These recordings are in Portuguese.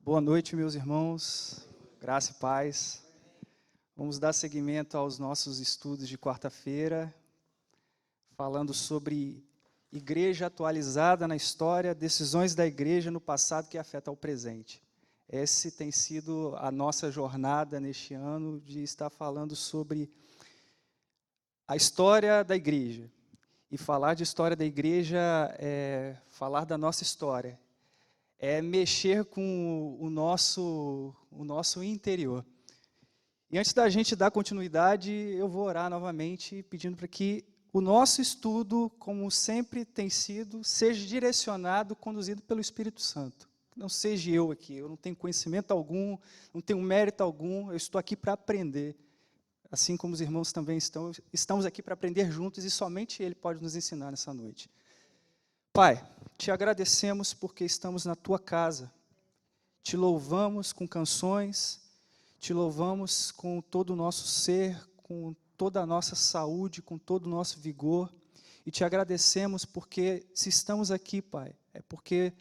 Boa noite, meus irmãos, graça e paz. Vamos dar seguimento aos nossos estudos de quarta-feira, falando sobre igreja atualizada na história, decisões da igreja no passado que afetam o presente. Essa tem sido a nossa jornada neste ano, de estar falando sobre a história da igreja. E falar de história da igreja é falar da nossa história. É mexer com o nosso interior. E antes da gente dar continuidade, eu vou orar novamente, pedindo para que o nosso estudo, como sempre tem sido, seja direcionado, conduzido pelo Espírito Santo. Não seja eu aqui, eu não tenho conhecimento algum, não tenho mérito algum, eu estou aqui para aprender. Assim como os irmãos também estamos aqui para aprender juntos, e somente Ele pode nos ensinar nessa noite. Pai, te agradecemos porque estamos na Tua casa, te louvamos com canções, te louvamos com todo o nosso ser, com toda a nossa saúde, com todo o nosso vigor, e te agradecemos porque se estamos aqui, Pai, é porque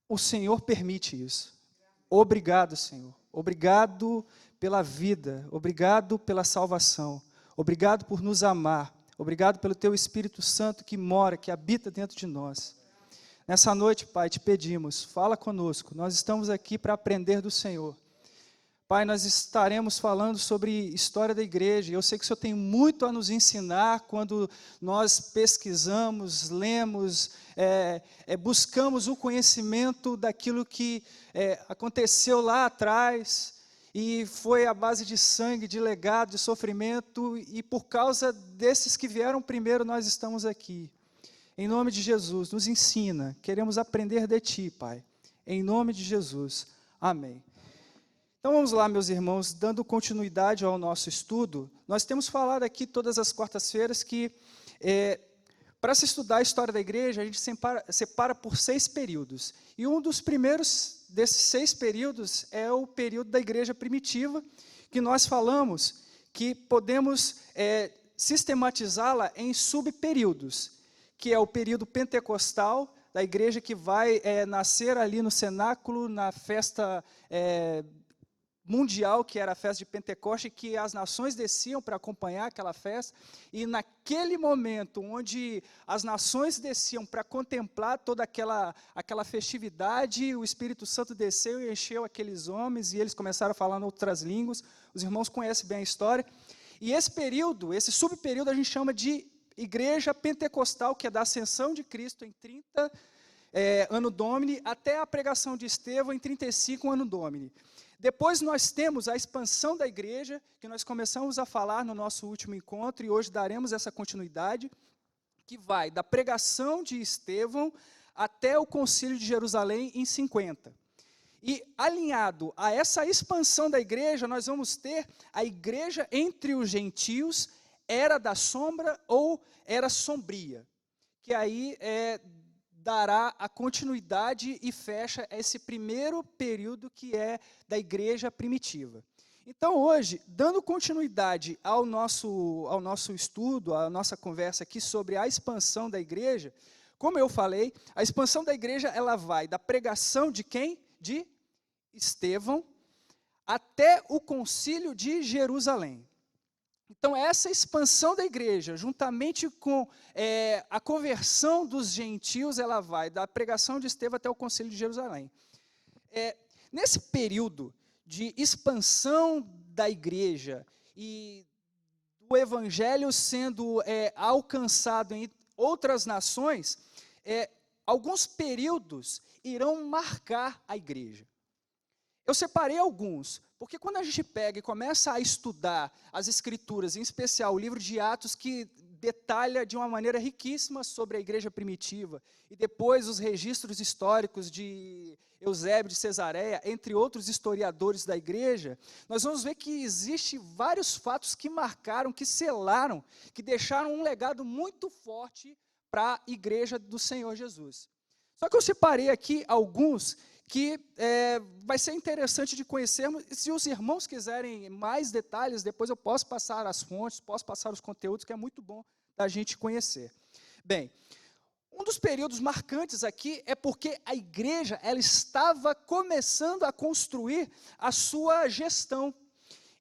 o Senhor permite isso. Obrigado, Senhor. Obrigado pela vida, obrigado pela salvação, obrigado por nos amar. Obrigado pelo Teu Espírito Santo que mora, que habita dentro de nós. Nessa noite, Pai, te pedimos, fala conosco. Nós estamos aqui para aprender do Senhor. Pai, nós estaremos falando sobre história da igreja. Eu sei que o Senhor tem muito a nos ensinar quando nós pesquisamos, lemos, buscamos o conhecimento daquilo que aconteceu lá atrás, e foi à base de sangue, de legado, de sofrimento, e por causa desses que vieram primeiro, nós estamos aqui. Em nome de Jesus, nos ensina, queremos aprender de Ti, Pai. Em nome de Jesus, amém. Então vamos lá, meus irmãos, dando continuidade ao nosso estudo, nós temos falado aqui todas as quartas-feiras que, para se estudar a história da igreja, a gente separa por 6 períodos. E um dos primeiros desses 6 períodos é o período da igreja primitiva, que nós falamos que podemos sistematizá-la em subperíodos, que é o período pentecostal, da igreja que vai nascer ali no cenáculo, na festa mundial, que era a festa de Pentecoste, que as nações desciam para acompanhar aquela festa, e naquele momento onde as nações desciam para contemplar toda aquela festividade, o Espírito Santo desceu e encheu aqueles homens, e eles começaram a falar em outras línguas. Os irmãos conhecem bem a história, e esse período, esse subperíodo, a gente chama de igreja pentecostal, que é da ascensão de Cristo em 30 Anno Domini, até a pregação de Estevão em 35 Anno Domini. Depois nós temos a expansão da igreja, que nós começamos a falar no nosso último encontro, e hoje daremos essa continuidade, que vai da pregação de Estevão até o concílio de Jerusalém em 50. E alinhado a essa expansão da igreja, nós vamos ter a igreja entre os gentios, era da sombra ou era sombria, que aí dará a continuidade e fecha esse primeiro período que é da igreja primitiva. Então hoje, dando continuidade ao nosso estudo, à nossa conversa aqui sobre a expansão da igreja, como eu falei, a expansão da igreja ela vai da pregação de quem? De Estevão, até o concílio de Jerusalém. Então, essa expansão da igreja, juntamente com a conversão dos gentios, ela vai da pregação de Estevão até o concílio de Jerusalém. Nesse período de expansão da igreja e do evangelho sendo alcançado em outras nações, alguns períodos irão marcar a igreja. Eu separei alguns, porque quando a gente pega e começa a estudar as Escrituras, em especial o livro de Atos, que detalha de uma maneira riquíssima sobre a igreja primitiva, e depois os registros históricos de Eusébio de Cesareia, entre outros historiadores da igreja, nós vamos ver que existem vários fatos que marcaram, que selaram, que deixaram um legado muito forte para a igreja do Senhor Jesus. Só que eu separei aqui alguns que vai ser interessante de conhecermos. Se os irmãos quiserem mais detalhes, depois eu posso passar as fontes, posso passar os conteúdos, que é muito bom da gente conhecer. Bem, Um dos períodos marcantes aqui é porque a igreja ela estava começando a construir a sua gestão.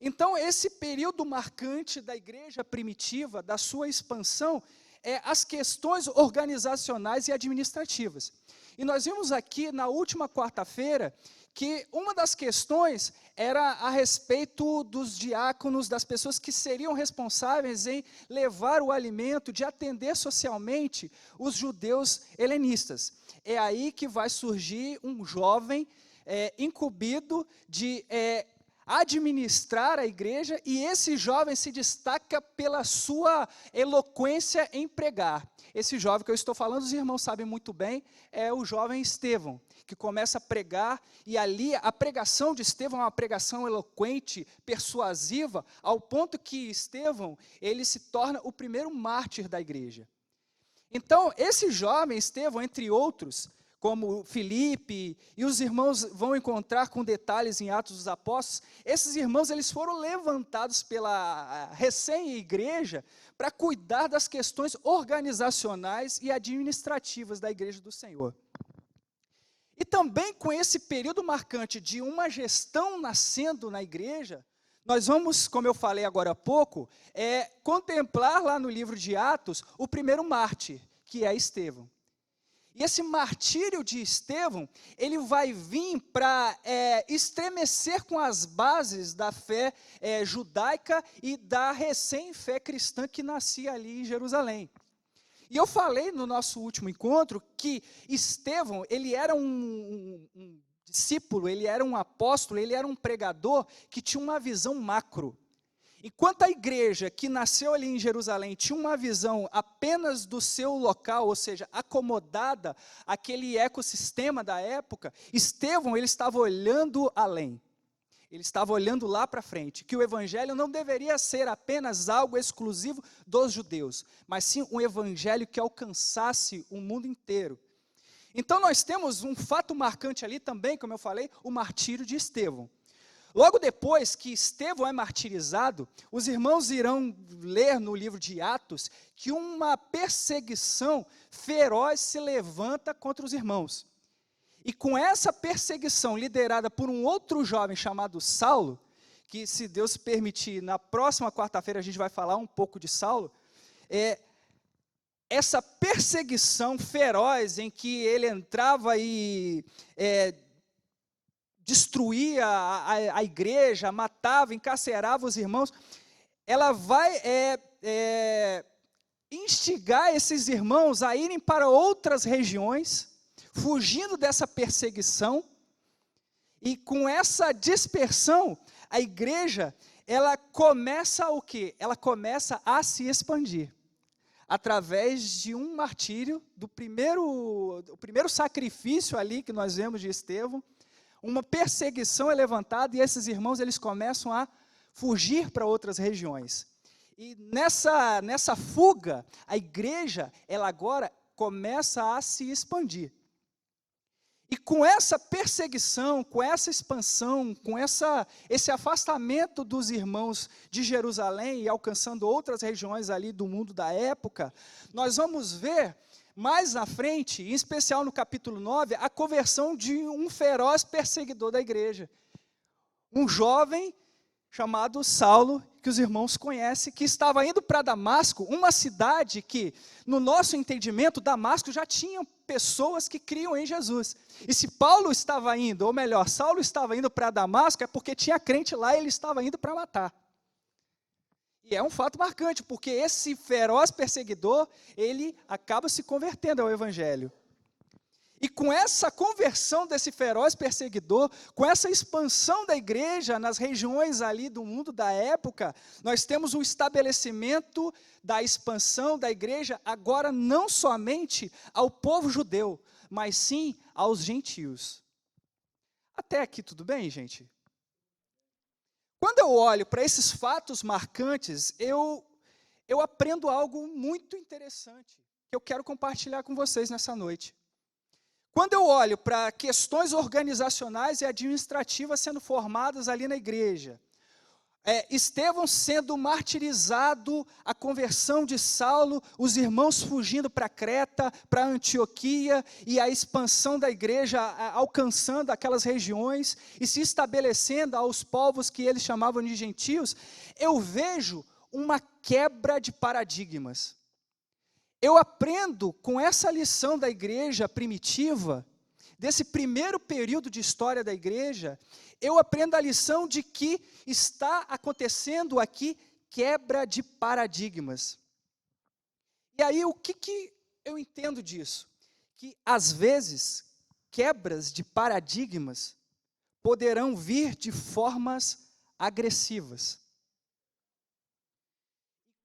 Então, esse período marcante da igreja primitiva, da sua expansão, é as questões organizacionais e administrativas. E nós vimos aqui, na última quarta-feira, que uma das questões era a respeito dos diáconos, das pessoas que seriam responsáveis em levar o alimento, de atender socialmente os judeus helenistas. É aí que vai surgir um jovem incumbido de administrar a igreja, e esse jovem se destaca pela sua eloquência em pregar. Esse jovem que eu estou falando, os irmãos sabem muito bem, é o jovem Estevão, que começa a pregar, e ali a pregação de Estevão é uma pregação eloquente, persuasiva, ao ponto que Estevão, ele se torna o primeiro mártir da igreja. Então, esse jovem Estevão, entre outros, como Filipe, e os irmãos vão encontrar com detalhes em Atos dos Apóstolos, esses irmãos eles foram levantados pela recém-igreja para cuidar das questões organizacionais e administrativas da igreja do Senhor. E também com esse período marcante de uma gestão nascendo na igreja, nós vamos, como eu falei agora há pouco, contemplar lá no livro de Atos o primeiro mártir, que é Estevão. E esse martírio de Estevão, ele vai vir para estremecer com as bases da fé judaica e da recém-fé cristã que nascia ali em Jerusalém. E eu falei no nosso último encontro que Estevão, ele era um discípulo, ele era um apóstolo, ele era um pregador que tinha uma visão macro. Enquanto a igreja que nasceu ali em Jerusalém tinha uma visão apenas do seu local, ou seja, acomodada àquele ecossistema da época, Estevão ele estava olhando além. Ele estava olhando lá para frente, que o evangelho não deveria ser apenas algo exclusivo dos judeus, mas sim um evangelho que alcançasse o mundo inteiro. Então nós temos um fato marcante ali também, como eu falei, o martírio de Estevão. Logo depois que Estevão é martirizado, os irmãos irão ler no livro de Atos que uma perseguição feroz se levanta contra os irmãos. E com essa perseguição liderada por um outro jovem chamado Saulo, que se Deus permitir, na próxima quarta-feira a gente vai falar um pouco de Saulo, essa perseguição feroz em que ele entrava e destruía a igreja, matava, encarcerava os irmãos, ela vai instigar esses irmãos a irem para outras regiões, fugindo dessa perseguição, e com essa dispersão, a igreja, ela começa o quê? Ela começa a se expandir, através de um martírio, do primeiro sacrifício ali que nós vemos de Estevão. Uma perseguição é levantada e esses irmãos eles começam a fugir para outras regiões. E nessa fuga, a igreja ela agora começa a se expandir. E com essa perseguição, com essa expansão, com esse afastamento dos irmãos de Jerusalém e alcançando outras regiões ali do mundo da época, nós vamos ver mais na frente, em especial no capítulo 9, a conversão de um feroz perseguidor da igreja. Um jovem chamado Saulo, que os irmãos conhecem, que estava indo para Damasco, uma cidade que, no nosso entendimento, Damasco já tinha pessoas que criam em Jesus. E se Paulo estava indo, ou melhor, Saulo estava indo para Damasco, é porque tinha crente lá e ele estava indo para matar. E é um fato marcante, porque esse feroz perseguidor, ele acaba se convertendo ao evangelho. E com essa conversão desse feroz perseguidor, com essa expansão da igreja nas regiões ali do mundo da época, nós temos o estabelecimento da expansão da igreja agora não somente ao povo judeu, mas sim aos gentios. Até aqui tudo bem, gente? Quando eu olho para esses fatos marcantes, eu aprendo algo muito interessante, que eu quero compartilhar com vocês nessa noite. Quando eu olho para questões organizacionais e administrativas sendo formadas ali na igreja, Estevão sendo martirizado, a conversão de Saulo, os irmãos fugindo para Creta, para Antioquia, e a expansão da igreja alcançando aquelas regiões e se estabelecendo aos povos que eles chamavam de gentios, eu vejo uma quebra de paradigmas. Eu aprendo com essa lição da igreja primitiva, desse primeiro período de história da igreja, eu aprendo a lição de que está acontecendo aqui quebra de paradigmas. E aí, o que eu entendo disso? Que, às vezes, quebras de paradigmas poderão vir de formas agressivas.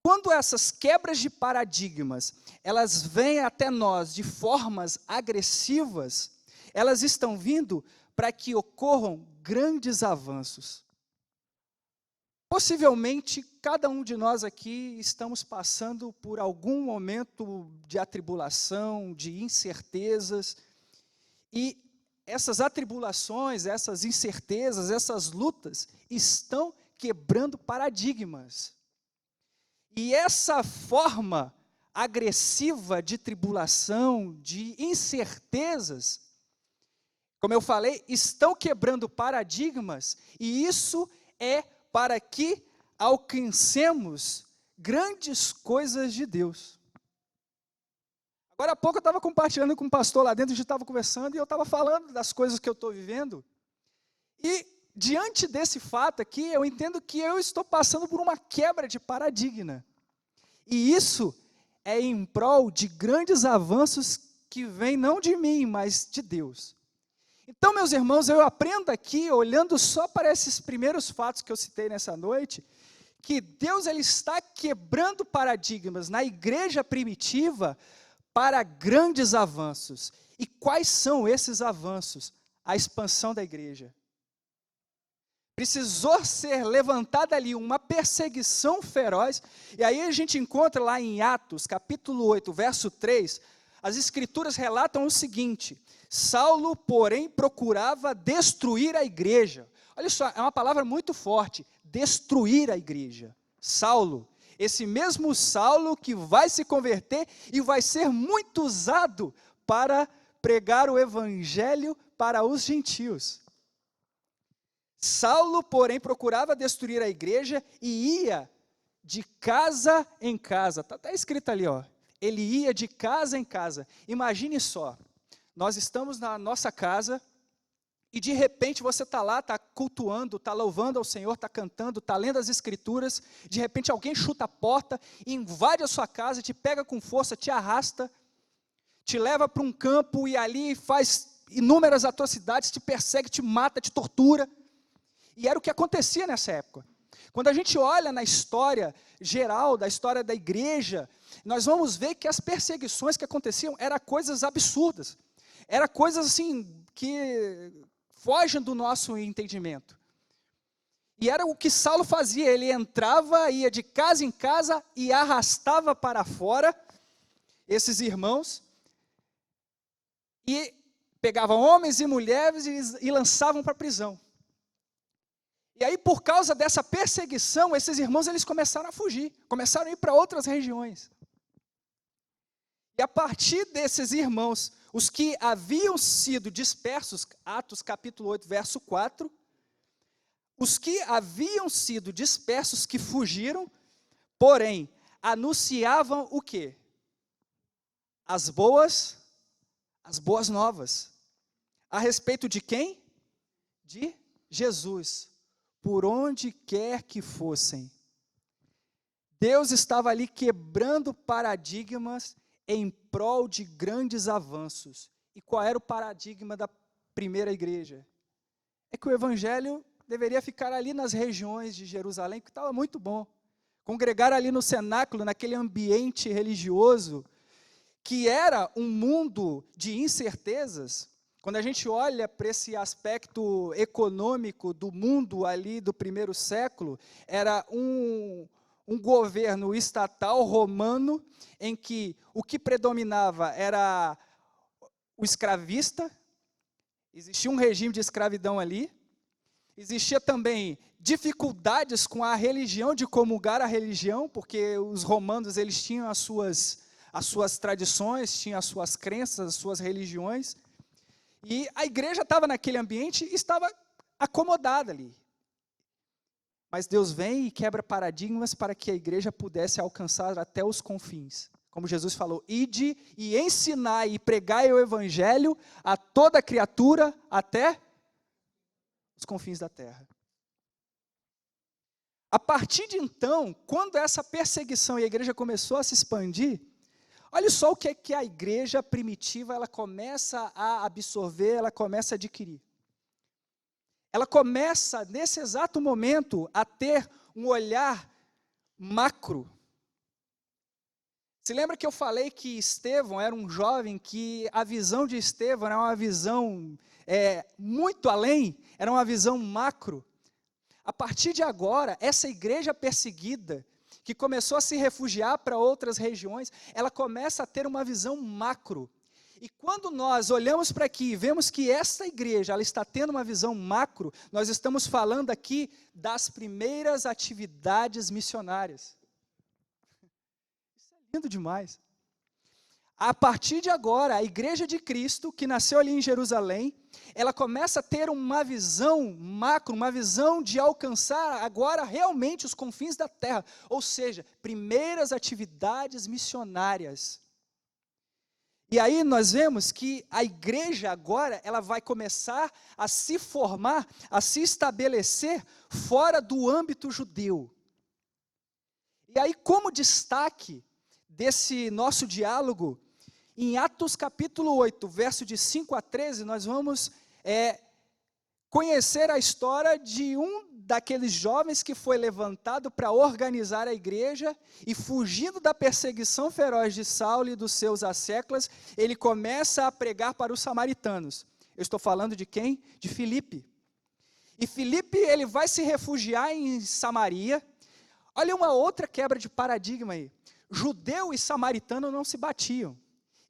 Quando essas quebras de paradigmas, elas vêm até nós de formas agressivas, elas estão vindo para que ocorram grandes avanços. Possivelmente, cada um de nós aqui estamos passando por algum momento de atribulação, de incertezas, e essas atribulações, essas incertezas, essas lutas estão quebrando paradigmas. E essa forma agressiva de tribulação, de incertezas, como eu falei, estão quebrando paradigmas, e isso é para que alcancemos grandes coisas de Deus. Agora há pouco eu estava compartilhando com um pastor lá dentro, a gente estava conversando, e eu estava falando das coisas que eu estou vivendo, e diante desse fato aqui, eu entendo que eu estou passando por uma quebra de paradigma, e isso é em prol de grandes avanços que vêm não de mim, mas de Deus. Então, meus irmãos, eu aprendo aqui, olhando só para esses primeiros fatos que eu citei nessa noite, que Deus ele está quebrando paradigmas na igreja primitiva para grandes avanços. E quais são esses avanços? A expansão da igreja. Precisou ser levantada ali uma perseguição feroz, e aí a gente encontra lá em Atos, capítulo 8, verso 3, as escrituras relatam o seguinte: Saulo, porém, procurava destruir a igreja. Olha só, é uma palavra muito forte, destruir a igreja. Saulo, esse mesmo Saulo que vai se converter e vai ser muito usado para pregar o evangelho para os gentios. Saulo, porém, procurava destruir a igreja e ia de casa em casa. Está escrito ali, ó. Ele ia de casa em casa. Imagine só. Nós estamos na nossa casa e de repente você está lá, está cultuando, está louvando ao Senhor, está cantando, está lendo as Escrituras, de repente alguém chuta a porta, invade a sua casa, te pega com força, te arrasta, te leva para um campo e ali faz inúmeras atrocidades, te persegue, te mata, te tortura. E era o que acontecia nessa época. Quando a gente olha na história geral, da história da igreja, nós vamos ver que as perseguições que aconteciam eram coisas absurdas. Era coisas assim que fogem do nosso entendimento. E era o que Saulo fazia, ele entrava, ia de casa em casa e arrastava para fora esses irmãos, e pegava homens e mulheres e lançavam para a prisão. E aí, por causa dessa perseguição, esses irmãos eles começaram a fugir, começaram a ir para outras regiões. E a partir desses irmãos, os que haviam sido dispersos, Atos capítulo 8, verso 4, os que haviam sido dispersos, que fugiram, porém, anunciavam o quê? As boas novas. A respeito de quem? De Jesus. Por onde quer que fossem. Deus estava ali quebrando paradigmas em prol de grandes avanços. E qual era o paradigma da primeira igreja? É que o evangelho deveria ficar ali nas regiões de Jerusalém, que estava muito bom. Congregar ali no cenáculo, naquele ambiente religioso, que era um mundo de incertezas. Quando a gente olha para esse aspecto econômico do mundo ali do primeiro século, era um governo estatal romano, em que o que predominava era o escravista, existia um regime de escravidão ali, Existia também dificuldades com a religião, de comungar a religião, porque os romanos eles tinham as suas tradições, tinham as suas crenças, as suas religiões. E a igreja estava naquele ambiente e estava acomodada ali. Mas Deus vem e quebra paradigmas para que a igreja pudesse alcançar até os confins. Como Jesus falou, ide e ensinai e pregai o evangelho a toda criatura até os confins da terra. A partir de então, quando essa perseguição e a igreja começou a se expandir, olha só o que é que a igreja primitiva ela começa a absorver, ela começa a adquirir. Ela começa, nesse exato momento, a ter um olhar macro. Se lembra que eu falei que Estevão era um jovem que a visão de Estevão era uma visão muito além, era uma visão macro. A partir de agora, essa igreja perseguida, que começou a se refugiar para outras regiões, ela começa a ter uma visão macro. E quando nós olhamos para aqui e vemos que essa igreja ela está tendo uma visão macro, nós estamos falando aqui das primeiras atividades missionárias. Isso é lindo demais. A partir de agora, a igreja de Cristo, que nasceu ali em Jerusalém, ela começa a ter uma visão macro, uma visão de alcançar agora realmente os confins da terra, ou seja, primeiras atividades missionárias. E aí nós vemos que a igreja agora, ela vai começar a se formar, a se estabelecer fora do âmbito judeu. E aí, como destaque desse nosso diálogo, em Atos capítulo 8, verso de 5 a 13, nós vamos conhecer a história de um daqueles jovens que foi levantado para organizar a igreja e, fugindo da perseguição feroz de Saulo e dos seus asseclas, ele começa a pregar para os samaritanos. Eu estou falando de quem? De Filipe. E Filipe, ele vai se refugiar em Samaria. Olha uma outra quebra de paradigma aí. Judeu e samaritano não se batiam.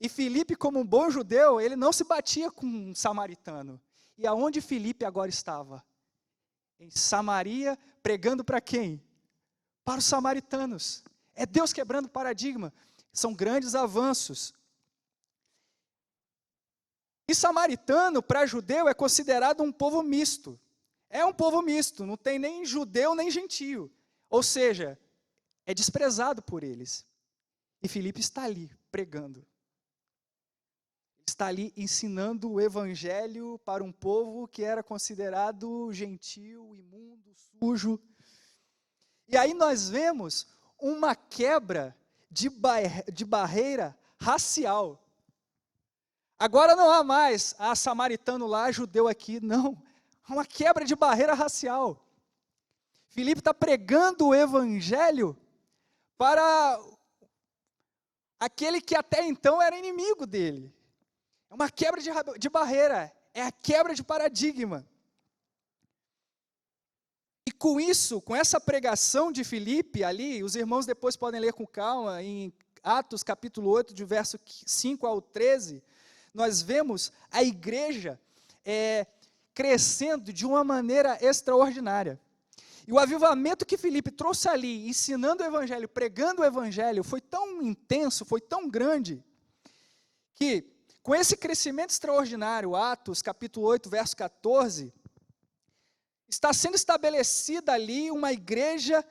E Filipe, como um bom judeu, ele não se batia com um samaritano. E aonde Filipe agora estava? Em Samaria, pregando para quem? Para os samaritanos. É Deus quebrando paradigma. São grandes avanços. E samaritano, para judeu, é considerado um povo misto. É um povo misto, não tem nem judeu nem gentio. Ou seja, é desprezado por eles. E Filipe está ali, pregando. Está ali ensinando o evangelho para um povo que era considerado gentil, imundo, sujo. E aí nós vemos uma quebra de barreira racial. Agora não há mais samaritano lá, judeu aqui, não. Há uma quebra de barreira racial. Filipe está pregando o evangelho para aquele que até então era inimigo dele. É uma quebra de barreira, é a quebra de paradigma. E com isso, com essa pregação de Filipe ali, os irmãos depois podem ler com calma, em Atos capítulo 8, de verso 5 ao 13, nós vemos a igreja crescendo de uma maneira extraordinária. E o avivamento que Filipe trouxe ali, ensinando o evangelho, pregando o evangelho, foi tão intenso, foi tão grande, que com esse crescimento extraordinário, Atos capítulo 8, verso 14, está sendo estabelecida ali uma igreja,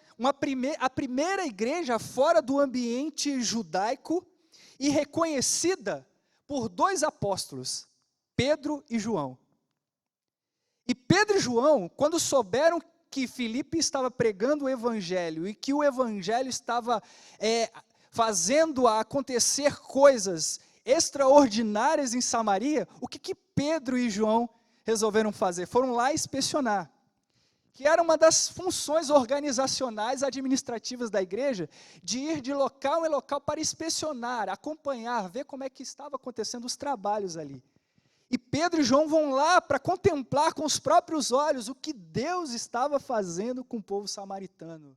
a primeira igreja fora do ambiente judaico e reconhecida por dois apóstolos, Pedro e João. E Pedro e João, quando souberam que Filipe estava pregando o evangelho e que o evangelho estava fazendo acontecer coisas extraordinárias em Samaria, o que Pedro e João resolveram fazer? Foram lá inspecionar, que era uma das funções organizacionais administrativas da igreja, de ir de local em local para inspecionar, acompanhar, ver como é que estava acontecendo os trabalhos ali. E Pedro e João vão lá para contemplar com os próprios olhos o que Deus estava fazendo com o povo samaritano.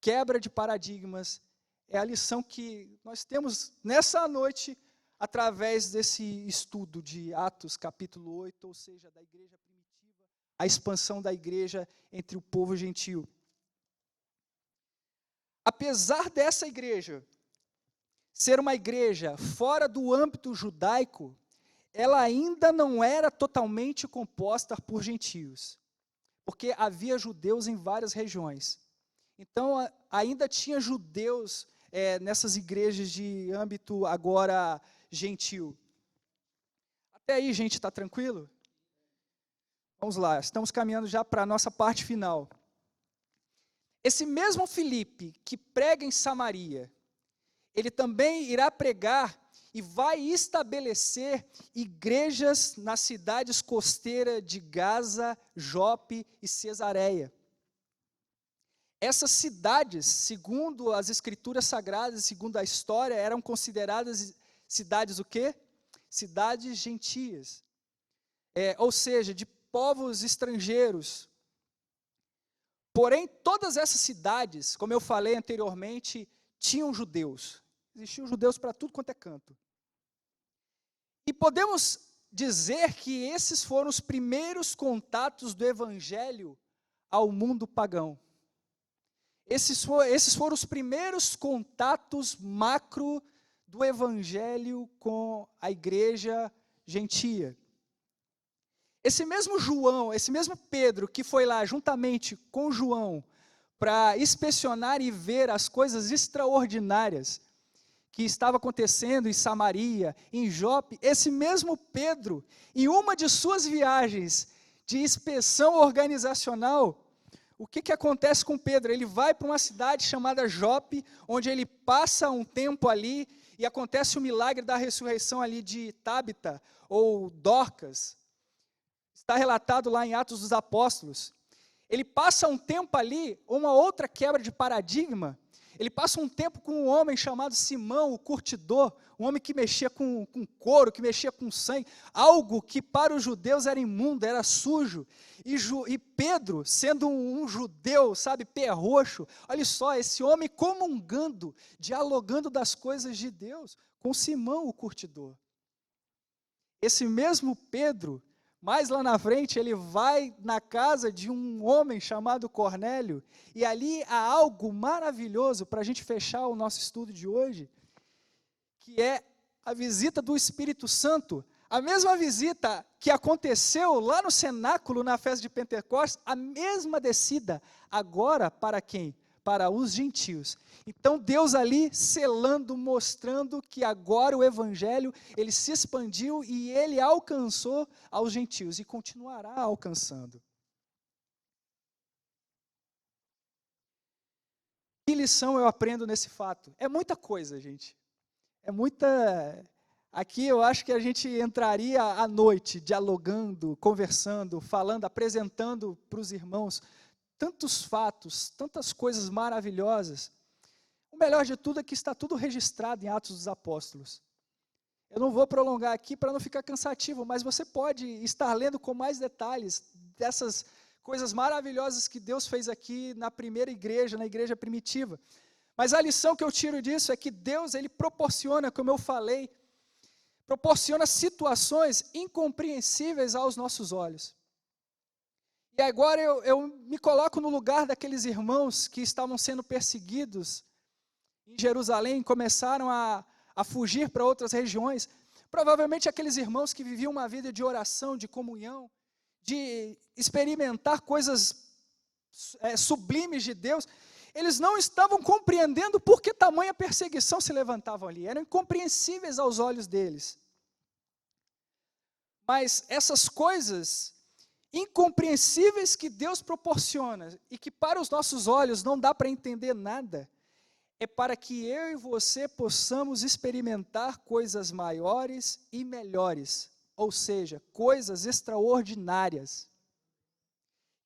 Quebra de paradigmas é a lição que nós temos nessa noite, através desse estudo de Atos capítulo 8, ou seja, da igreja primitiva a expansão da igreja entre o povo gentil. Apesar dessa igreja ser uma igreja fora do âmbito judaico, ela ainda não era totalmente composta por gentios, porque havia judeus em várias regiões. Então, ainda tinha judeus nessas igrejas de âmbito agora gentil. Até aí, gente, está tranquilo? Vamos lá, estamos caminhando já para a nossa parte final. Esse mesmo Filipe que prega em Samaria, ele também irá pregar e vai estabelecer igrejas nas cidades costeiras de Gaza, Jope e Cesareia. Essas cidades, segundo as escrituras sagradas, segundo a história, eram consideradas cidades o quê? Cidades gentias. Ou seja, de povos estrangeiros. Porém, todas essas cidades, como eu falei anteriormente, tinham judeus. Existiam judeus para tudo quanto é canto. E podemos dizer que esses foram os primeiros contatos do evangelho ao mundo pagão. Esses foram os primeiros contatos macro do evangelho com a igreja gentia. Esse mesmo João, esse mesmo Pedro que foi lá juntamente com João para inspecionar e ver as coisas extraordinárias que estava acontecendo em Samaria, em Jope, esse mesmo Pedro, em uma de suas viagens de inspeção organizacional, o que acontece com Pedro? Ele vai para uma cidade chamada Jope, onde ele passa um tempo ali, e acontece o milagre da ressurreição ali de Tábita, ou Dorcas. Está relatado lá em Atos dos Apóstolos. Ele passa um tempo ali, uma outra quebra de paradigma. Ele passa um tempo com um homem chamado Simão, o curtidor, um homem que mexia com couro, que mexia com sangue, algo que para os judeus era imundo, era sujo. E Pedro, sendo um judeu, sabe, pé roxo, olha só, esse homem comungando, dialogando das coisas de Deus, com Simão, o curtidor. Esse mesmo Pedro, mais lá na frente, ele vai na casa de um homem chamado Cornélio, e ali há algo maravilhoso para a gente fechar o nosso estudo de hoje, que é a visita do Espírito Santo, a mesma visita que aconteceu lá no cenáculo na festa de Pentecostes, a mesma descida, agora para quem? Para os gentios. Então Deus ali selando, mostrando que agora o evangelho, ele se expandiu e ele alcançou aos gentios e continuará alcançando. Que lição eu aprendo nesse fato? É muita coisa, gente. É muita... Aqui eu acho que a gente entraria à noite, dialogando, conversando, falando, apresentando para os irmãos tantos fatos, tantas coisas maravilhosas. O melhor de tudo é que está tudo registrado em Atos dos Apóstolos. Eu não vou prolongar aqui para não ficar cansativo, mas você pode estar lendo com mais detalhes dessas coisas maravilhosas que Deus fez aqui na primeira igreja, na igreja primitiva. Mas a lição que eu tiro disso é que Deus, ele proporciona, como eu falei, proporciona situações incompreensíveis aos nossos olhos. E agora eu me coloco no lugar daqueles irmãos que estavam sendo perseguidos em Jerusalém, começaram a fugir para outras regiões. Provavelmente aqueles irmãos que viviam uma vida de oração, de comunhão, de experimentar coisas sublimes de Deus, eles não estavam compreendendo por que tamanha perseguição se levantavam ali, eram incompreensíveis aos olhos deles. Mas essas coisas incompreensíveis que Deus proporciona e que para os nossos olhos não dá para entender nada, é para que eu e você possamos experimentar coisas maiores e melhores, ou seja, coisas extraordinárias,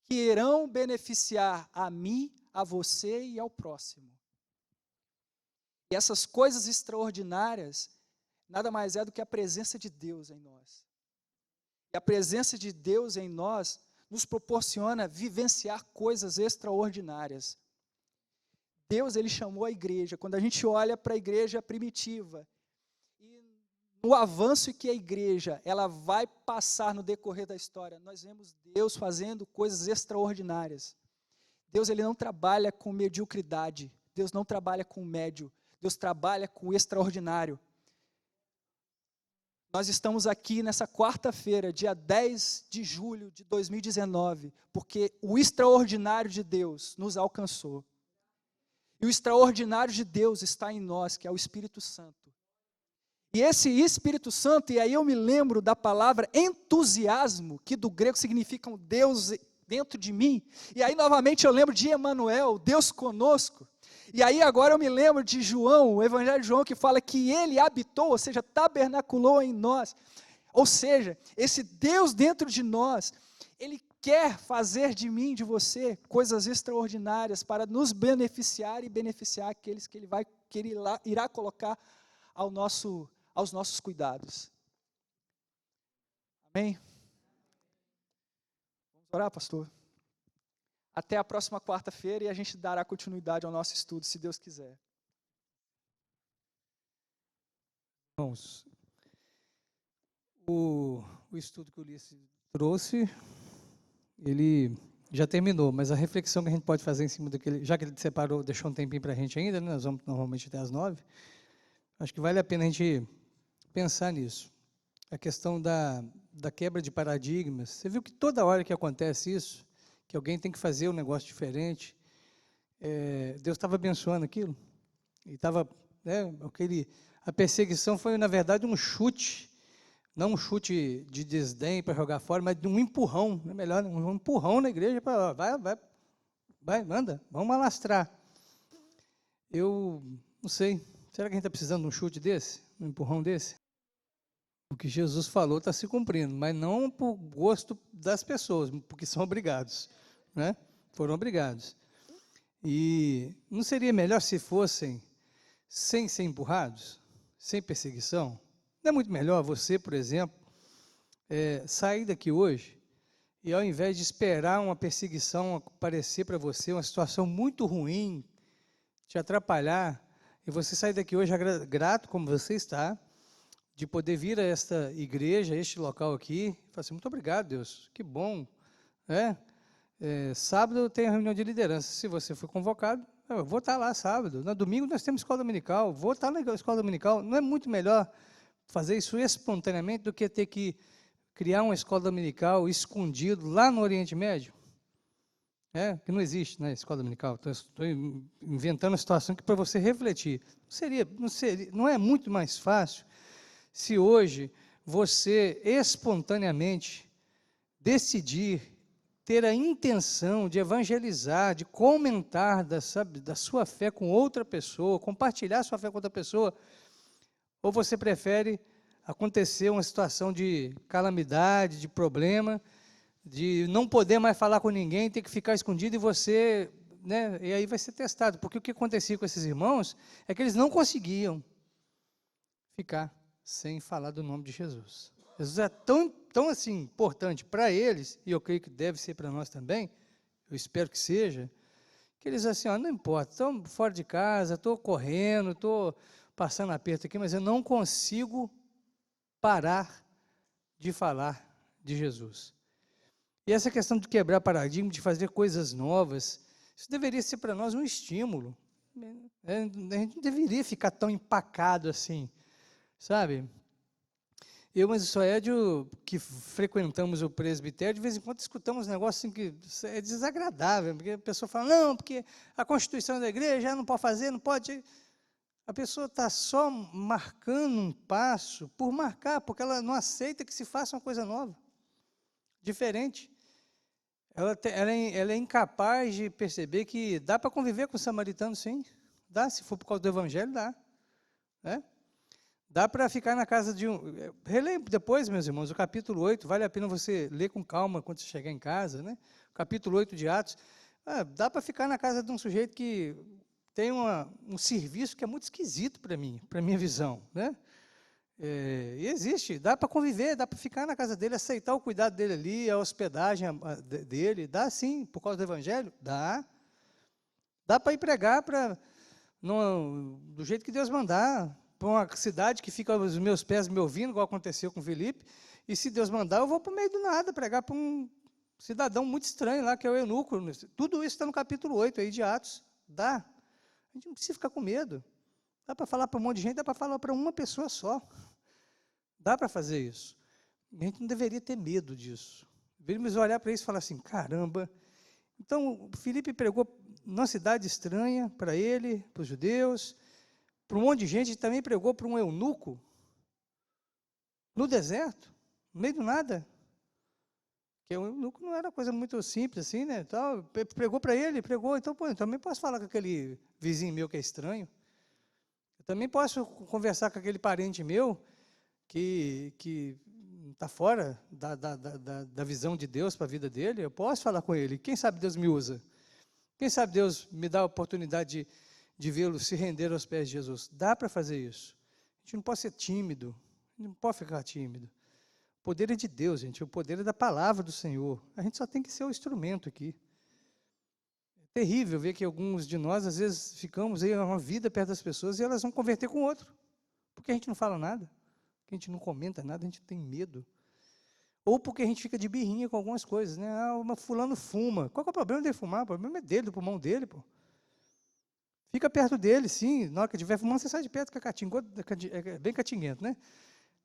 que irão beneficiar a mim, a você e ao próximo. E essas coisas extraordinárias, nada mais é do que a presença de Deus em nós. E a presença de Deus em nós nos proporciona vivenciar coisas extraordinárias. Deus, ele chamou a igreja, quando a gente olha para a igreja primitiva, e no avanço que a igreja ela vai passar no decorrer da história, nós vemos Deus fazendo coisas extraordinárias. Deus ele não trabalha com mediocridade, Deus não trabalha com médio, Deus trabalha com o extraordinário. Nós estamos aqui nessa quarta-feira, dia 10 de julho de 2019, porque o extraordinário de Deus nos alcançou. E o extraordinário de Deus está em nós, que é o Espírito Santo. E esse Espírito Santo, e aí eu me lembro da palavra entusiasmo, que do grego significa um Deus dentro de mim. E aí novamente eu lembro de Emanuel, Deus conosco. E aí agora eu me lembro de João, o Evangelho de João, que fala que ele habitou, ou seja, tabernaculou em nós. Ou seja, esse Deus dentro de nós, ele quer fazer de mim, de você, coisas extraordinárias para nos beneficiar e beneficiar aqueles que ele irá colocar aos nossos cuidados. Amém? Vamos orar, pastor? Até a próxima quarta-feira e a gente dará continuidade ao nosso estudo, se Deus quiser. Irmãos, o estudo que o Ulisses trouxe, ele já terminou, mas a reflexão que a gente pode fazer em cima daquele, já que ele separou, deixou um tempinho para a gente ainda, né, nós vamos normalmente até às 9, acho que vale a pena a gente pensar nisso. A questão da quebra de paradigmas. Você viu que toda hora que acontece isso, que alguém tem que fazer um negócio diferente, Deus estava abençoando aquilo. E estava, a perseguição foi, na verdade, um chute, não um chute de desdém para jogar fora, mas de um empurrão, é melhor, um empurrão na igreja para vai, manda, vamos alastrar. Eu não sei, será que a gente está precisando de um chute desse, um empurrão desse? O que Jesus falou está se cumprindo, mas não por gosto das pessoas, porque são obrigados, né? Foram obrigados. E não seria melhor se fossem sem ser empurrados, sem perseguição? Não é muito melhor você, por exemplo, sair daqui hoje e ao invés de esperar uma perseguição aparecer para você, uma situação muito ruim, te atrapalhar, e você sair daqui hoje grato como você está, de poder vir a esta igreja, a este local aqui, e falar assim, muito obrigado, Deus, que bom. Sábado tem a reunião de liderança, se você for convocado, eu vou estar lá sábado. No domingo nós temos escola dominical, vou estar na escola dominical. Não é muito melhor fazer isso espontaneamente do que ter que criar uma escola dominical escondido lá no Oriente Médio? Que não existe, né, escola dominical. Então, estou inventando uma situação que para você refletir. Não é muito mais fácil se hoje você espontaneamente decidir ter a intenção de evangelizar, de comentar da sua fé com outra pessoa, compartilhar sua fé com outra pessoa, ou você prefere acontecer uma situação de calamidade, de problema, de não poder mais falar com ninguém, ter que ficar escondido e você, né, e aí vai ser testado, porque o que acontecia com esses irmãos é que eles não conseguiam ficar sem falar do nome de Jesus. Jesus é tão assim, importante para eles, e eu creio que deve ser para nós também, eu espero que seja, que eles assim, não importa, estou fora de casa, estou correndo, estou passando aperto aqui, mas eu não consigo parar de falar de Jesus. E essa questão de quebrar paradigma, de fazer coisas novas, isso deveria ser para nós um estímulo. A gente não deveria ficar tão empacado assim, sabe? Eu, mas o Soédio, que frequentamos o presbitério, de vez em quando escutamos negócios assim que é desagradável, porque a pessoa fala, não, porque a Constituição da igreja não pode fazer, não pode. A pessoa está só marcando um passo por marcar, porque ela não aceita que se faça uma coisa nova, diferente. Ela é incapaz de perceber que dá para conviver com o samaritano, sim. Dá, se for por causa do evangelho, dá. Dá para ficar na casa de um... Releia depois, meus irmãos, o capítulo 8, vale a pena você ler com calma quando você chegar em casa, né? O capítulo 8 de Atos. Dá para ficar na casa de um sujeito que tem um serviço que é muito esquisito para mim, para a minha visão, né? E existe, dá para conviver, dá para ficar na casa dele, aceitar o cuidado dele ali, a hospedagem dele, dá sim, por causa do evangelho, dá. Dá para ir pregar do jeito que Deus mandar, uma cidade que fica aos meus pés me ouvindo, igual aconteceu com o Felipe, e se Deus mandar, eu vou para o meio do nada, pregar para um cidadão muito estranho lá, que é o eunuco. Tudo isso está no capítulo 8 aí de Atos. Dá. A gente não precisa ficar com medo. Dá para falar para um monte de gente, dá para falar para uma pessoa só. Dá para fazer isso. A gente não deveria ter medo disso. Deveríamos olhar para isso e falar assim, caramba. Então, o Felipe pregou numa cidade estranha para ele, para os judeus, para um monte de gente, e também pregou para um eunuco, no deserto, no meio do nada. Porque o eunuco não era coisa muito simples assim, né? Então, pregou para ele, pregou, então, pô, eu também posso falar com aquele vizinho meu que é estranho. Eu também posso conversar com aquele parente meu que está fora da visão de Deus para a vida dele. Eu posso falar com ele. Quem sabe Deus me usa? Quem sabe Deus me dá a oportunidade de vê-lo se render aos pés de Jesus? Dá para fazer isso. A gente não pode ser tímido, a gente não pode ficar tímido. O poder é de Deus, gente, o poder é da palavra do Senhor. A gente só tem que ser o instrumento aqui. É terrível ver que alguns de nós, às vezes, ficamos aí uma vida perto das pessoas e elas vão converter com outro. Porque a gente não fala nada, porque a gente não comenta nada, a gente tem medo. Ou porque a gente fica de birrinha com algumas coisas, né? Mas fulano fuma. Qual que é o problema dele fumar? O problema é dele, do pulmão dele, pô. Fica perto dele, sim. Na hora que estiver fumando, você sai de perto, que é bem catinguento, né?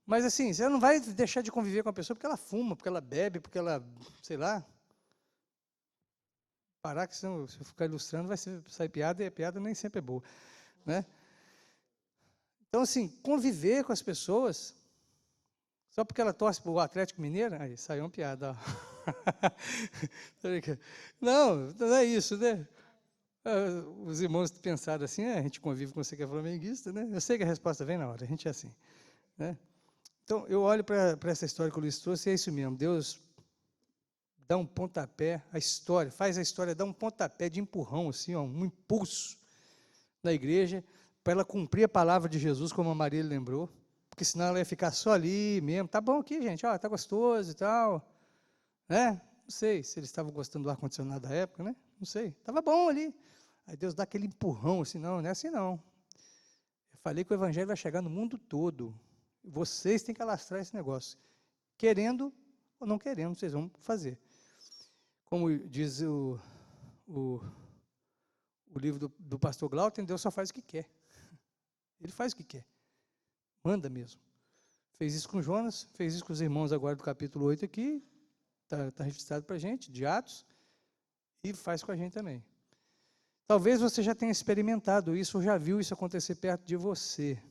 Mas assim, você não vai deixar de conviver com a pessoa porque ela fuma, porque ela bebe, porque ela, sei lá. Parar que se eu ficar ilustrando vai sair piada, e a piada nem sempre é boa, né? Então, assim, conviver com as pessoas, só porque ela torce para o Atlético Mineiro, aí saiu uma piada, ó. Não é isso, né? Os irmãos pensaram assim, a gente convive com você que é flamenguista, né? Eu sei que a resposta vem na hora, a gente é assim, né? Então, eu olho para essa história que o Luiz trouxe, e é isso mesmo, Deus dá um pontapé, faz a história dar um pontapé de empurrão, assim, ó, um impulso na igreja, para ela cumprir a palavra de Jesus, como a Maria lembrou, porque senão ela ia ficar só ali mesmo. Tá bom aqui, gente, ó, tá gostoso e tal, né? Não sei se eles estavam gostando do ar-condicionado da época, né? Não sei, estava bom ali. Aí Deus dá aquele empurrão, assim, não é assim não. Eu falei que o evangelho vai chegar no mundo todo. Vocês têm que alastrar esse negócio. Querendo ou não querendo, vocês vão fazer. Como diz o livro do pastor Glauter, Deus só faz o que quer. Ele faz o que quer. Manda mesmo. Fez isso com Jonas, fez isso com os irmãos agora do capítulo 8 aqui, está registrado para a gente, de Atos, e faz com a gente também. Talvez você já tenha experimentado isso, ou já viu isso acontecer perto de você,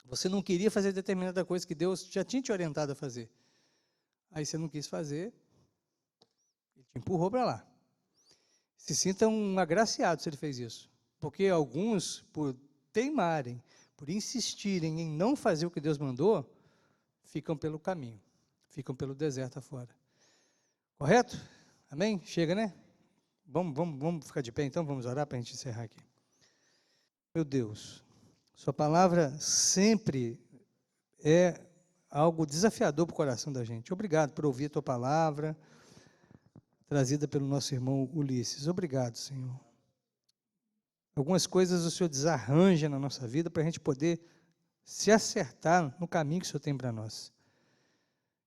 você não queria fazer determinada coisa que Deus já tinha te orientado a fazer. Aí você não quis fazer, ele te empurrou para lá. Se sinta um agraciado se ele fez isso. Porque alguns, por teimarem, por insistirem em não fazer o que Deus mandou, ficam pelo caminho, ficam pelo deserto afora. Correto? Amém? Chega, né? Vamos ficar de pé então, vamos orar para a gente encerrar aqui. Meu Deus, sua palavra sempre é algo desafiador para o coração da gente. Obrigado por ouvir a tua palavra, trazida pelo nosso irmão Ulisses. Obrigado, Senhor. Algumas coisas o Senhor desarranja na nossa vida para a gente poder se acertar no caminho que o Senhor tem para nós.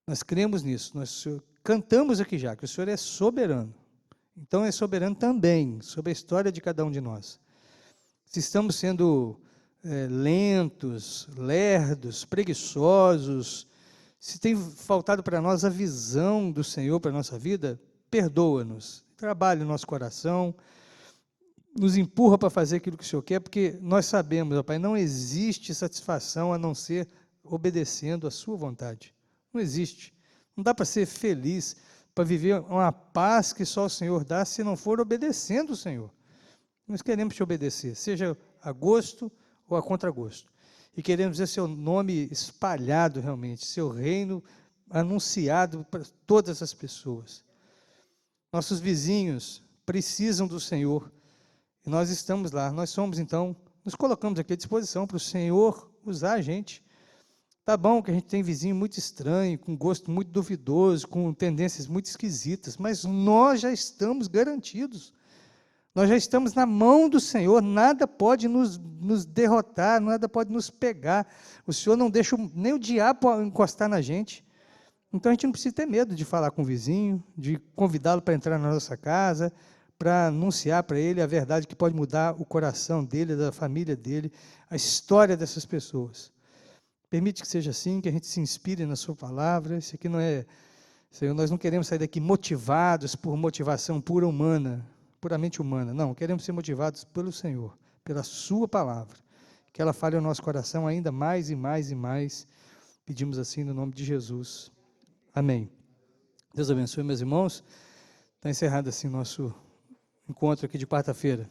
Nós cremos nisso, nós cantamos aqui já, que o Senhor é soberano. Então é soberano também sobre a história de cada um de nós. Se estamos sendo lentos, lerdos, preguiçosos, se tem faltado para nós a visão do Senhor para a nossa vida, perdoa-nos, trabalhe o nosso coração, nos empurra para fazer aquilo que o Senhor quer, porque nós sabemos, ó Pai, não existe satisfação a não ser obedecendo a sua vontade. Não existe. Não dá para ser feliz, para viver uma paz que só o Senhor dá, se não for obedecendo o Senhor. Nós queremos te obedecer, seja a gosto ou a contragosto. E queremos ver seu nome espalhado realmente, seu reino anunciado para todas as pessoas. Nossos vizinhos precisam do Senhor, e nós estamos lá, nós somos então, nos colocamos aqui à disposição para o Senhor usar a gente. Tá bom que a gente tem vizinho muito estranho, com gosto muito duvidoso, com tendências muito esquisitas, mas nós já estamos garantidos. Nós já estamos na mão do Senhor, nada pode nos derrotar, nada pode nos pegar. O Senhor não deixa nem o diabo encostar na gente. Então a gente não precisa ter medo de falar com o vizinho, de convidá-lo para entrar na nossa casa, para anunciar para ele a verdade que pode mudar o coração dele, da família dele, a história dessas pessoas. Permite que seja assim, que a gente se inspire na sua palavra. Isso aqui não é... Senhor, nós não queremos sair daqui motivados por motivação pura humana, puramente humana. Não, queremos ser motivados pelo Senhor, pela sua palavra. Que ela fale ao nosso coração ainda mais e mais e mais. Pedimos assim no nome de Jesus. Amém. Deus abençoe, meus irmãos. Está encerrado assim o nosso encontro aqui de quarta-feira.